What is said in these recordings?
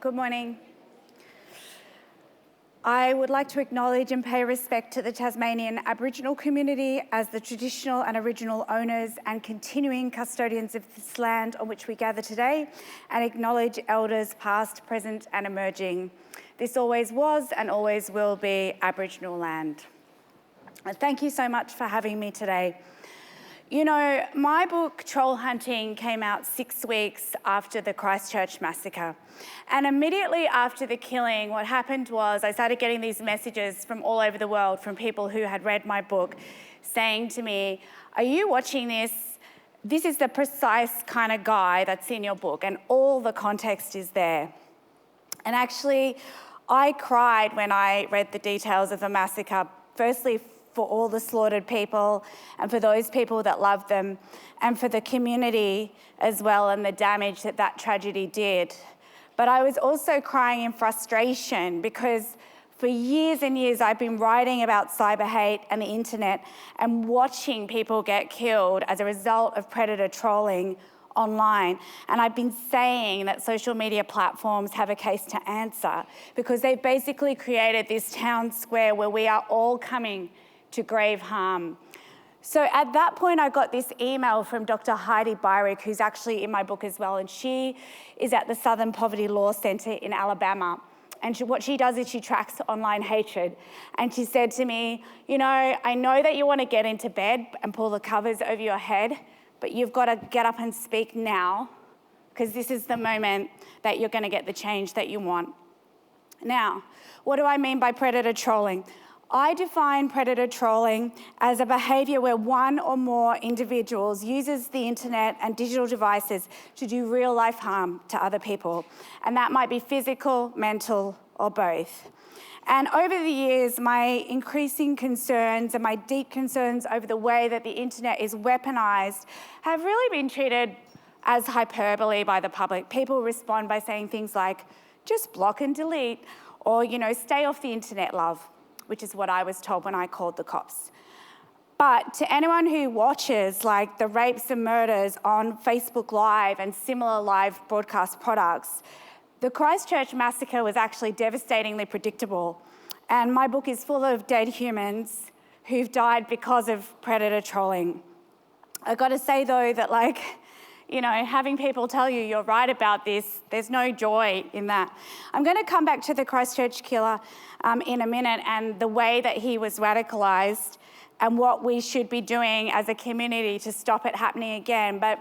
Good morning. I would like to acknowledge and pay respect to the Tasmanian Aboriginal community as the traditional and original owners and continuing custodians of this land on which we gather today, and acknowledge elders past, present and emerging. This always was and always will be Aboriginal land. Thank you so much for having me today. You know, my book, Troll Hunting, came out 6 weeks after the Christchurch massacre. And immediately after the killing, what happened was I started getting these messages from all over the world from people who had read my book saying to me, "Are you watching this? This is the precise kind of guy that's in your book, and all the context is there." And actually, I cried when I read the details of the massacre, firstly for all the slaughtered people and for those people that loved them, and for the community as well and the damage that that tragedy did. But I was also crying in frustration because for years and years I've been writing about cyber hate and the internet and watching people get killed as a result of predator trolling online. And I've been saying that social media platforms have a case to answer because they've basically created this town square where we are all coming to grave harm. So at that point, I got this email from Dr. Heidi Byrick, who's actually in my book as well, and she is at the Southern Poverty Law Centre in Alabama. And what she does is she tracks online hatred. And she said to me, "You know, I know that you want to get into bed and pull the covers over your head, but you've got to get up and speak now, because this is the moment that you're going to get the change that you want." Now, what do I mean by predator trolling? I define predator trolling as a behaviour where one or more individuals uses the internet and digital devices to do real life harm to other people. And that might be physical, mental, or both. And over the years, my increasing concerns and my deep concerns over the way that the internet is weaponised have really been treated as hyperbole by the public. People respond by saying things like, "Just block and delete," or, you know, "Stay off the internet, love," which is what I was told when I called the cops. But to anyone who watches like the rapes and murders on Facebook Live and similar live broadcast products, the Christchurch massacre was actually devastatingly predictable. And my book is full of dead humans who've died because of predator trolling. I've got to say though that you know, having people tell you you're right about this, there's no joy in that. I'm going to come back to the Christchurch killer in a minute and the way that he was radicalised and what we should be doing as a community to stop it happening again. But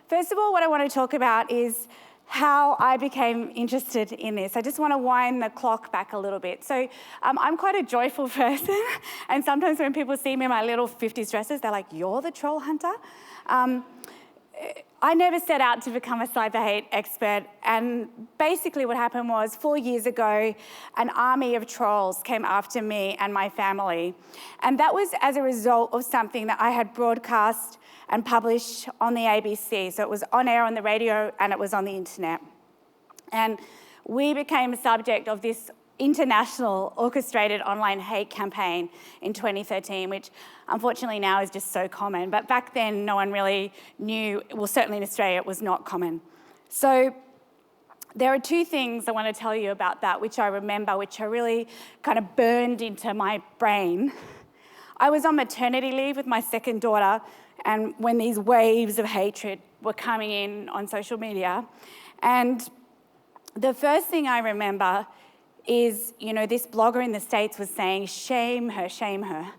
first of all, what I want to talk about is how I became interested in this. I just want to wind the clock back a little bit. So I'm quite a joyful person, and sometimes when people see me in my little 50s dresses, they're like, "You're the troll hunter?" I never set out to become a cyber hate expert, and basically what happened was 4 years ago, an army of trolls came after me and my family. And that was as a result of something that I had broadcast and published on the ABC. So it was on air on the radio and it was on the internet. And we became a subject of this international orchestrated online hate campaign in 2013, which unfortunately now is just so common. But back then, no one really knew, well, certainly in Australia, it was not common. So there are two things I want to tell you about that, which I remember, which are really kind of burned into my brain. I was on maternity leave with my second daughter, and when these waves of hatred were coming in on social media, and the first thing I remember is, you know, this blogger in the States was saying, "Shame her, shame her."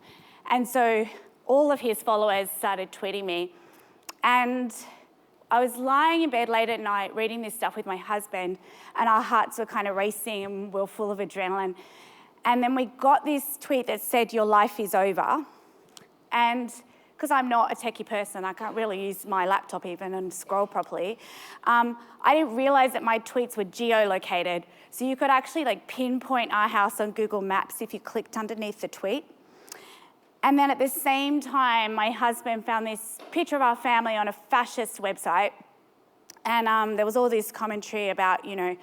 And so all of his followers started tweeting me. And I was lying in bed late at night reading this stuff with my husband, and our hearts were kind of racing and we were full of adrenaline. And then we got this tweet that said, "Your life is over." And because I'm not a techie person, I can't really use my laptop even and scroll properly, I didn't realise that my tweets were geolocated. So you could actually pinpoint our house on Google Maps if you clicked underneath the tweet. And then at the same time, my husband found this picture of our family on a fascist website. And there was all this commentary about, you know,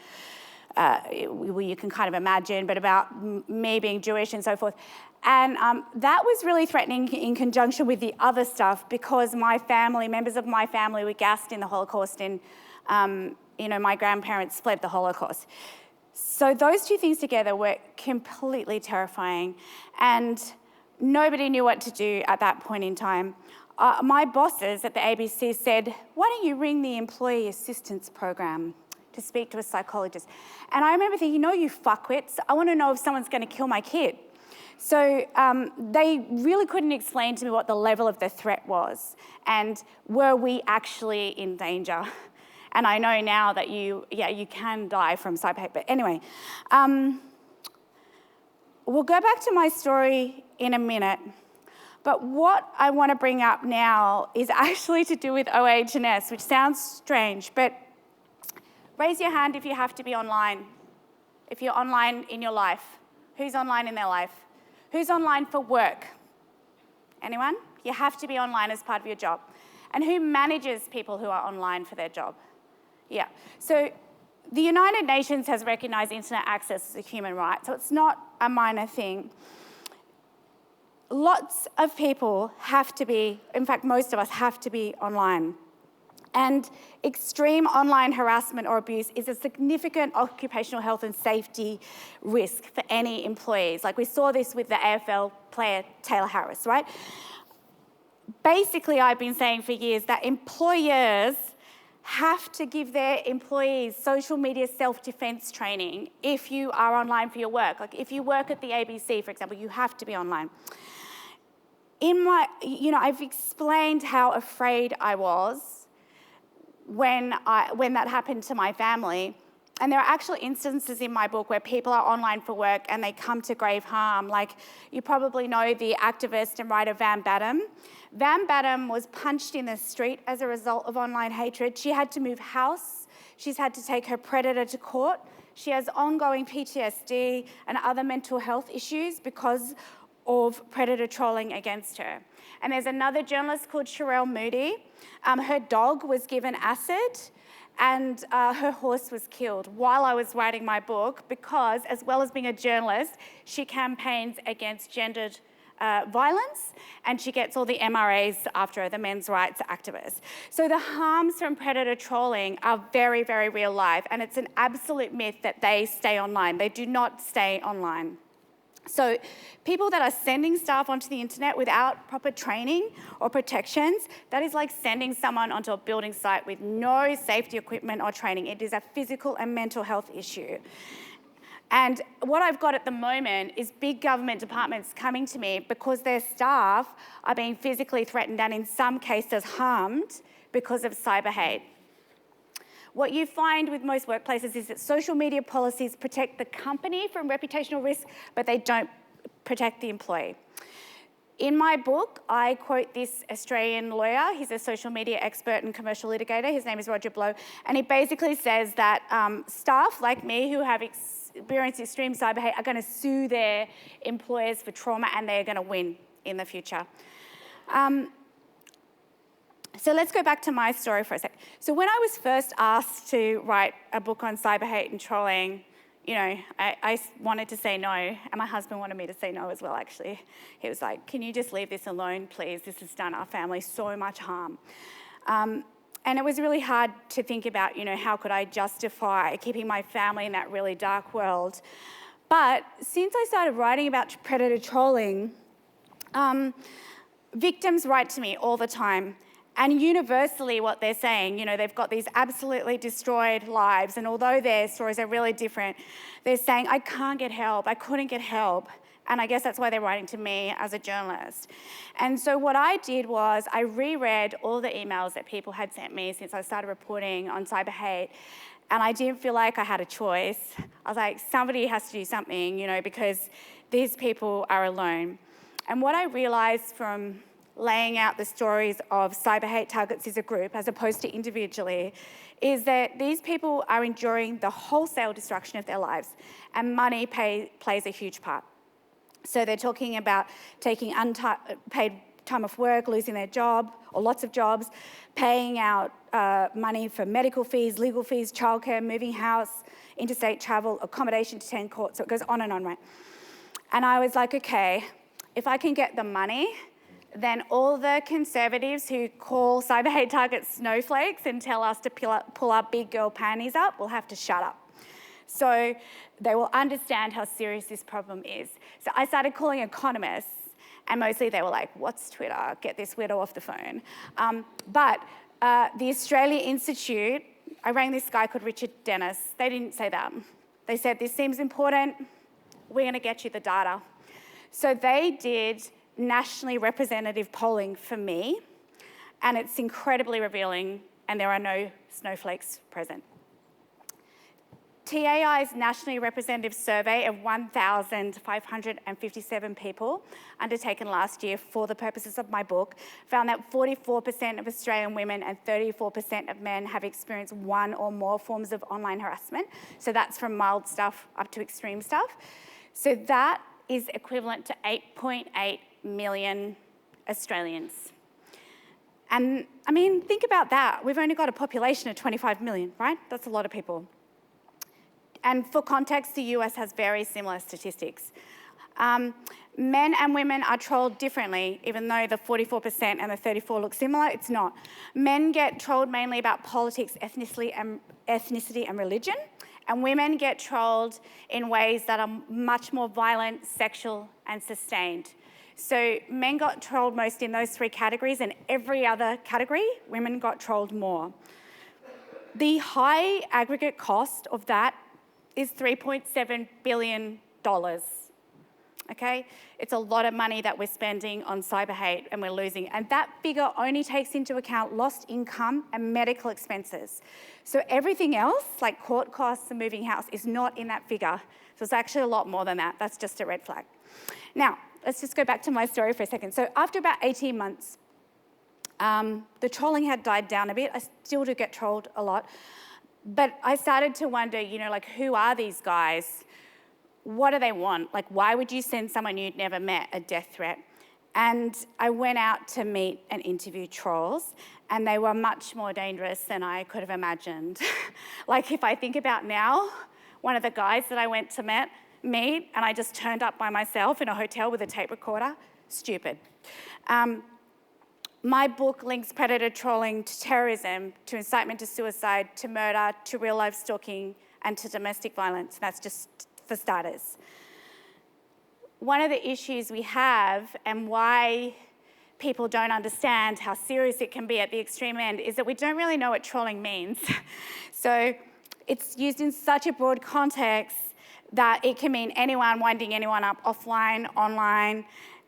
you can kind of imagine, but about me being Jewish and so forth. And that was really threatening in conjunction with the other stuff, because my family, members of my family were gassed in the Holocaust, and my grandparents fled the Holocaust. So those two things together were completely terrifying, and nobody knew what to do at that point in time. My bosses at the ABC said, why don't you ring the Employee Assistance Program to speak to a psychologist? And I remember thinking, no, you fuckwits, I want to know if someone's going to kill my kid. So they really couldn't explain to me what the level of the threat was, and were we actually in danger? And I know now that you can die from cyber hate. But anyway, we'll go back to my story in a minute. But what I want to bring up now is actually to do with OH&S, which sounds strange, but raise your hand if you have to be online. If you're online in your life. Who's online in their life? Who's online for work? Anyone? You have to be online as part of your job. And who manages people who are online for their job? Yeah. So the United Nations has recognised internet access as a human right, so it's not a minor thing. Lots of people have to be, in fact, most of us have to be online. And extreme online harassment or abuse is a significant occupational health and safety risk for any employees. Like we saw this with the AFL player Taylor Harris, right? Basically, I've been saying for years that employers have to give their employees social media self-defense training if you are online for your work. Like if you work at the ABC, for example, you have to be online. I've explained how afraid I was when that happened to my family. And there are actual instances in my book where people are online for work and they come to grave harm. Like you probably know the activist and writer Van Badham. Van Badham was punched in the street as a result of online hatred. She had to move house. She's had to take her predator to court. She has ongoing PTSD and other mental health issues because of predator trolling against her. And there's another journalist called Sherelle Moody. Her dog was given acid and her horse was killed while I was writing my book because, as well as being a journalist, she campaigns against gendered violence, and she gets all the MRAs after her, the men's rights activists. So the harms from predator trolling are very, very real life, and it's an absolute myth that they stay online. They do not stay online. So people that are sending staff onto the internet without proper training or protections, that is like sending someone onto a building site with no safety equipment or training. It is a physical and mental health issue. And what I've got at the moment is big government departments coming to me because their staff are being physically threatened and in some cases harmed because of cyber hate. What you find with most workplaces is that social media policies protect the company from reputational risk, but they don't protect the employee. In my book, I quote this Australian lawyer. He's a social media expert and commercial litigator. His name is Roger Blow. And he basically says that staff like me who have experienced extreme cyber hate are going to sue their employers for trauma, and they're going to win in the future. So let's go back to my story for a sec. So when I was first asked to write a book on cyber hate and trolling, I wanted to say no, and my husband wanted me to say no as well, actually. He was like, can you just leave this alone, please? This has done our family so much harm. And it was really hard to think about, how could I justify keeping my family in that really dark world. But since I started writing about predator trolling, victims write to me all the time. And universally what they're saying, they've got these absolutely destroyed lives, and although their stories are really different, they're saying, I can't get help, I couldn't get help. And I guess that's why they're writing to me as a journalist. And so what I did was I reread all the emails that people had sent me since I started reporting on cyber hate, and I didn't feel like I had a choice. I was like, somebody has to do something, because these people are alone. And what I realised from laying out the stories of cyber hate targets as a group, as opposed to individually, is that these people are enduring the wholesale destruction of their lives, and money plays a huge part. So they're talking about taking unpaid time off work, losing their job, or lots of jobs, paying out money for medical fees, legal fees, childcare, moving house, interstate travel, accommodation to attend court, so it goes on, right? And I was like, okay, if I can get the money, then all the conservatives who call cyber hate targets snowflakes and tell us to pull our big girl panties up will have to shut up. So they will understand how serious this problem is. So I started calling economists, and mostly they were like, what's Twitter? Get this weirdo off the phone. But the Australia Institute, I rang this guy called Richard Dennis. They didn't say that. They said, this seems important. We're going to get you the data. So they did nationally representative polling for me, and it's incredibly revealing, and there are no snowflakes present. TAI's nationally representative survey of 1,557 people undertaken last year for the purposes of my book found that 44% of Australian women and 34% of men have experienced one or more forms of online harassment. So that's from mild stuff up to extreme stuff. So that is equivalent to 8.8 million Australians. And I mean, think about that. We've only got a population of 25 million, right? That's a lot of people. And for context, the US has very similar statistics. Men and women are trolled differently, even though the 44% and the 34% look similar, it's not. Men get trolled mainly about politics, ethnicity and religion, and women get trolled in ways that are much more violent, sexual, and sustained. So men got trolled most in those three categories, and every other category, women got trolled more. The high aggregate cost of that is $3.7 billion, okay? It's a lot of money that we're spending on cyber hate and we're losing. And that figure only takes into account lost income and medical expenses. So everything else, like court costs and moving house, is not in that figure. So it's actually a lot more than that. That's just a red flag. Now, let's just go back to my story for a second. So after about 18 months, the trolling had died down a bit. I still do get trolled a lot. But I started to wonder, like, who are these guys? What do they want? Like, why would you send someone you'd never met a death threat? And I went out to meet and interview trolls, and they were much more dangerous than I could have imagined. Like, if I think about now, one of the guys that I went to meet, and I just turned up by myself in a hotel with a tape recorder, stupid. My book links predator trolling to terrorism, to incitement to suicide, to murder, to real-life stalking, and to domestic violence. That's just for starters. One of the issues we have, and why people don't understand how serious it can be at the extreme end, is that we don't really know what trolling means. So it's used in such a broad context that it can mean anyone winding anyone up offline, online,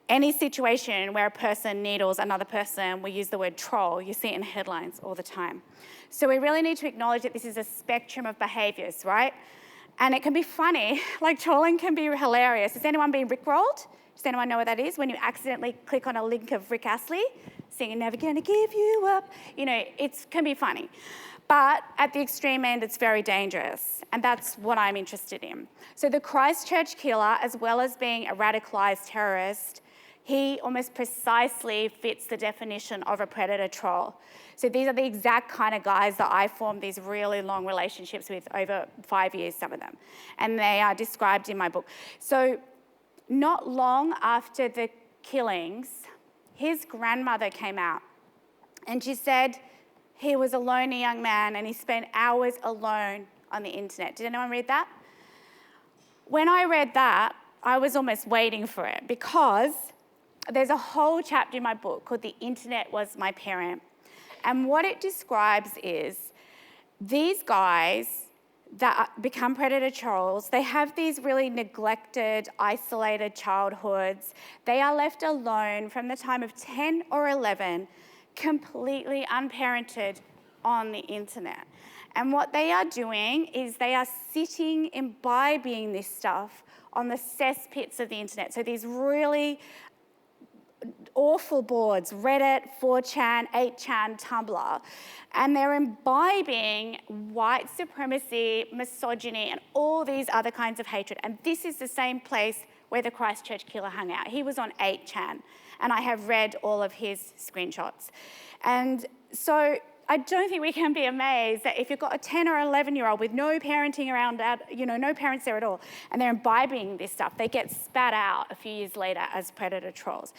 any situation where a person needles another person. We use the word troll. You see it in headlines all the time. So we really need to acknowledge that this is a spectrum of behaviours, right? And it can be funny. Like, trolling can be hilarious. Has anyone been rickrolled? Does anyone know what that is? When you accidentally click on a link of Rick Astley singing "Never Gonna Give You Up," it can be funny. But at the extreme end, it's very dangerous, and that's what I'm interested in. So the Christchurch killer, as well as being a radicalised terrorist, he almost precisely fits the definition of a predator troll. So these are the exact kind of guys that I formed these really long relationships with, over 5 years, some of them. And they are described in my book. So not long after the killings, his grandmother came out, and she said he was a lonely young man and he spent hours alone on the internet. Did anyone read that? When I read that, I was almost waiting for it, because there's a whole chapter in my book called "The Internet Was My Parent." And what it describes is these guys that become predator trolls, they have these really neglected, isolated childhoods. They are left alone from the time of 10 or 11, completely unparented on the internet. And what they are doing is they are sitting, imbibing this stuff on the cesspits of the internet. So these really awful boards, Reddit, 4chan, 8chan, Tumblr, and they're imbibing white supremacy, misogyny, and all these other kinds of hatred. And this is the same place where the Christchurch killer hung out. He was on 8chan, and I have read all of his screenshots. And so I don't think we can be amazed that if you've got a 10 or 11-year-old with no parenting around, no parents there at all, and they're imbibing this stuff, they get spat out a few years later as predator trolls.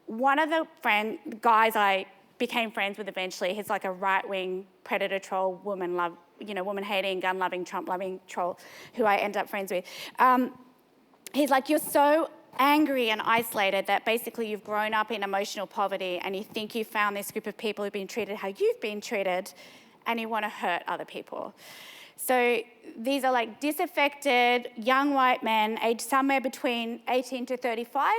One of the guys I became friends with eventually. He's like a right-wing predator troll, woman-hating, gun-loving, Trump-loving troll who I end up friends with. He's like, you're so angry and isolated that basically you've grown up in emotional poverty and you think you've found this group of people who've been treated how you've been treated and you want to hurt other people. So these are like disaffected young white men aged somewhere between 18 to 35,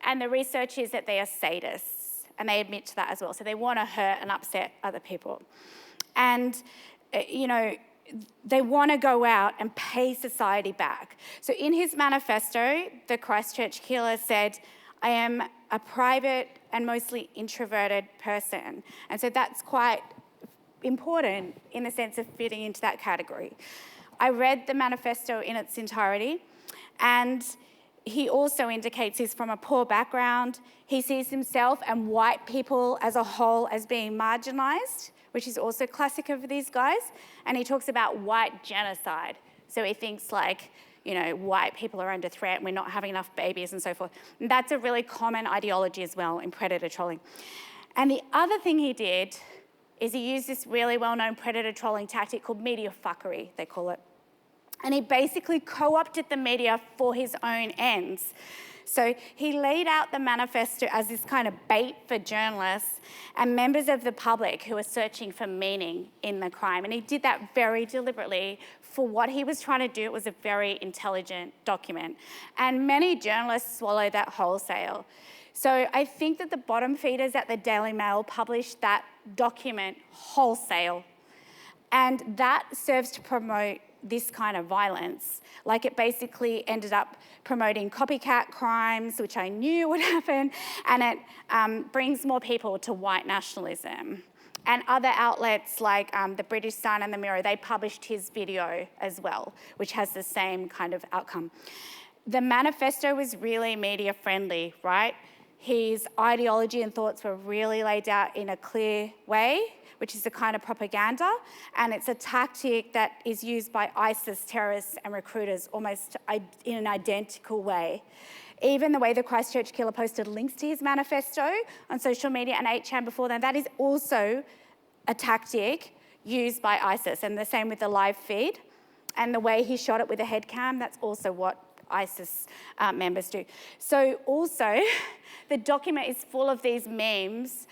and the research is that they are sadists, and they admit to that as well. So they want to hurt and upset other people. And, they want to go out and pay society back. So in his manifesto, the Christchurch killer said, I am a private and mostly introverted person. And so that's quite important in the sense of fitting into that category. I read the manifesto in its entirety, and he also indicates he's from a poor background. He sees himself and white people as a whole as being marginalised, which is also classic of these guys. And he talks about white genocide. So he thinks like, white people are under threat and we're not having enough babies and so forth. And that's a really common ideology as well in predator trolling. And the other thing he did is he used this really well-known predator trolling tactic called media fuckery, they call it. And he basically co-opted the media for his own ends. So he laid out the manifesto as this kind of bait for journalists and members of the public who are searching for meaning in the crime. And he did that very deliberately for what he was trying to do. It was a very intelligent document. And many journalists swallowed that wholesale. So I think that the bottom feeders at the Daily Mail published that document wholesale. And that serves to promote this kind of violence. Like, it basically ended up promoting copycat crimes, which I knew would happen, and it brings more people to white nationalism. And other outlets like the British Sun and the Mirror, they published his video as well, which has the same kind of outcome. The manifesto was really media friendly, right? His ideology and thoughts were really laid out in a clear way, which is a kind of propaganda, and it's a tactic that is used by ISIS terrorists and recruiters almost in an identical way. Even the way the Christchurch killer posted links to his manifesto on social media and 8chan before then, that is also a tactic used by ISIS, and the same with the live feed. And the way he shot it with a head cam, that's also what ISIS members do. So also, the document is full of these memes,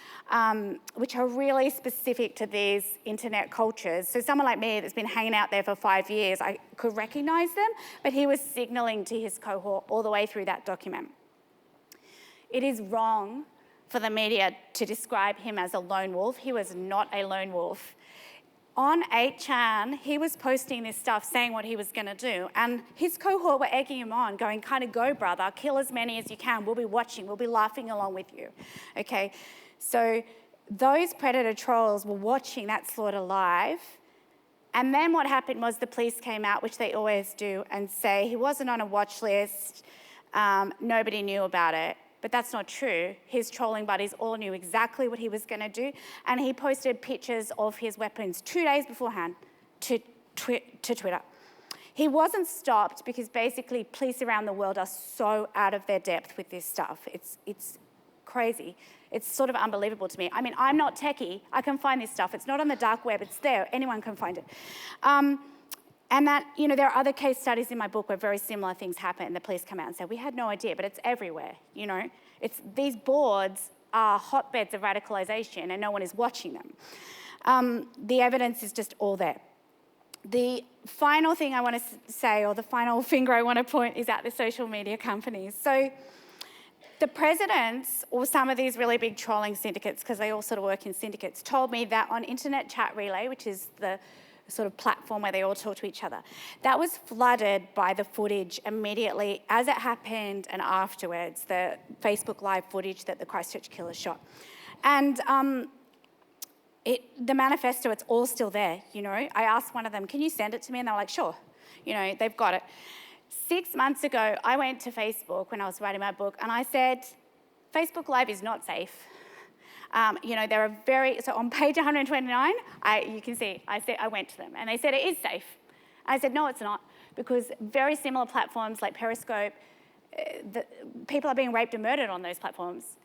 which are really specific to these internet cultures. So someone like me that's been hanging out there for 5 years, I could recognise them, but he was signalling to his cohort all the way through that document. It is wrong for the media to describe him as a lone wolf. He was not a lone wolf. On 8chan, he was posting this stuff, saying what he was going to do, and his cohort were egging him on, going, kind of go, brother, kill as many as you can, we'll be watching, we'll be laughing along with you, okay? So those predator trolls were watching that slaughter live, and then what happened was the police came out, which they always do, and say he wasn't on a watch list, nobody knew about it. But that's not true. His trolling buddies all knew exactly what he was going to do, and he posted pictures of his weapons 2 days beforehand to Twitter. He wasn't stopped because basically police around the world are so out of their depth with this stuff. It's crazy. It's sort of unbelievable to me. I mean, I'm not techie. I can find this stuff. It's not on the dark web. It's there. Anyone can find it. And that, there are other case studies in my book where very similar things happen. The police come out and say, we had no idea, but it's everywhere, These boards are hotbeds of radicalisation and no one is watching them. The evidence is just all there. The final thing I want to say, or the final finger I want to point, is at the social media companies. So the presidents, or some of these really big trolling syndicates, because they all sort of work in syndicates, told me that on Internet Chat Relay, which is the sort of platform where they all talk to each other, that was flooded by the footage immediately as it happened and afterwards, the Facebook Live footage that the Christchurch killer shot. And the manifesto, it's all still there, I asked one of them, can you send it to me? And they were like, sure, they've got it. 6 months ago, I went to Facebook when I was writing my book, and I said, Facebook Live is not safe. So on page 129, you can see, I went to them, and they said it is safe. I said, no, it's not, because very similar platforms like Periscope, people are being raped and murdered on those platforms.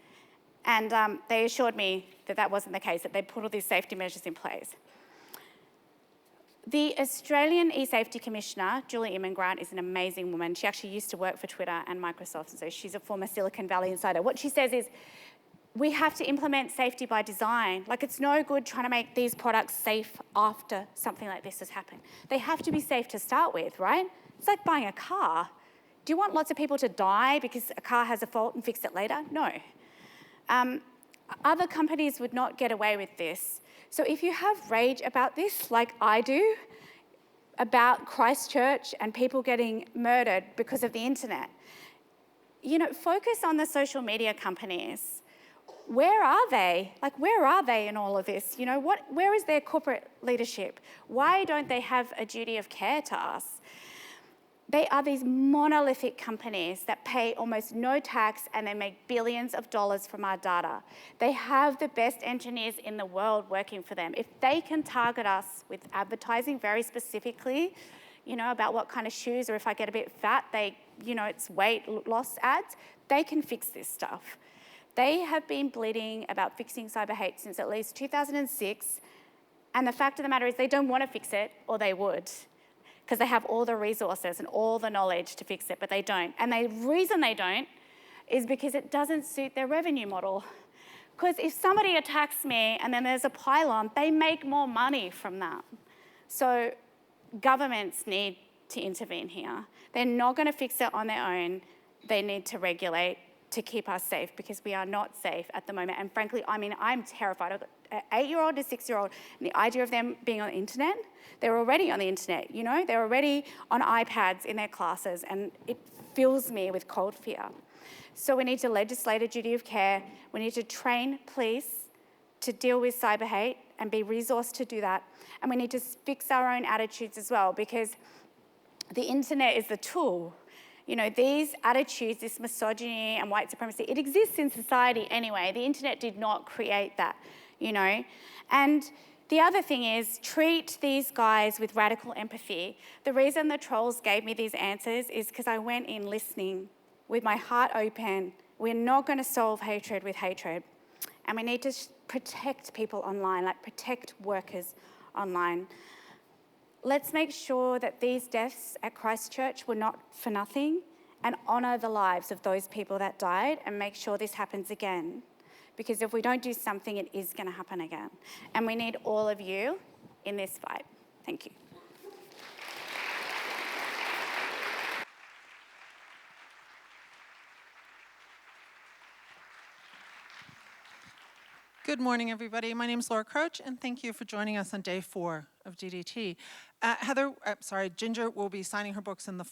And they assured me that that wasn't the case, that they put all these safety measures in place. The Australian E-Safety Commissioner, Julie Immengrant, is an amazing woman. She actually used to work for Twitter and Microsoft, and so she's a former Silicon Valley insider. What she says is, we have to implement safety by design. Like, it's no good trying to make these products safe after something like this has happened. They have to be safe to start with, right? It's like buying a car. Do you want lots of people to die because a car has a fault and fix it later? No. Other companies would not get away with this. So if you have rage about this, like I do, about Christchurch and people getting murdered because of the internet, focus on the social media companies. Where are they? Like, where are they in all of this? Where is their corporate leadership? Why don't they have a duty of care to us? They are these monolithic companies that pay almost no tax and they make billions of dollars from our data. They have the best engineers in the world working for them. If they can target us with advertising very specifically, about what kind of shoes, or if I get a bit fat, it's weight loss ads, they can fix this stuff. They have been bleeding about fixing cyber hate since at least 2006, and the fact of the matter is they don't want to fix it, or they would, because they have all the resources and all the knowledge to fix it, but they don't. And the reason they don't is because it doesn't suit their revenue model. Because if somebody attacks me and then there's a pylon, they make more money from that. So governments need to intervene here. They're not going to fix it on their own. They need to regulate to keep us safe, because we are not safe at the moment. And frankly, I'm terrified. I've got an 8-year-old and a 6-year-old, and the idea of them being on the internet, they're already on the internet, they're already on iPads in their classes, and it fills me with cold fear. So we need to legislate a duty of care. We need to train police to deal with cyber hate and be resourced to do that. And we need to fix our own attitudes as well, because the internet is the tool. These attitudes, this misogyny and white supremacy, it exists in society anyway. The internet did not create that, And the other thing is, treat these guys with radical empathy. The reason the trolls gave me these answers is because I went in listening with my heart open. We're not going to solve hatred with hatred. And we need to protect people online, like protect workers online. Let's make sure that these deaths at Christchurch were not for nothing, and honour the lives of those people that died, and make sure this happens again. Because if we don't do something, it is going to happen again. And we need all of you in this fight. Thank you. Good morning, everybody. My name is Laura Crouch, and thank you for joining us on day 4 of DDT. Ginger will be signing her books in the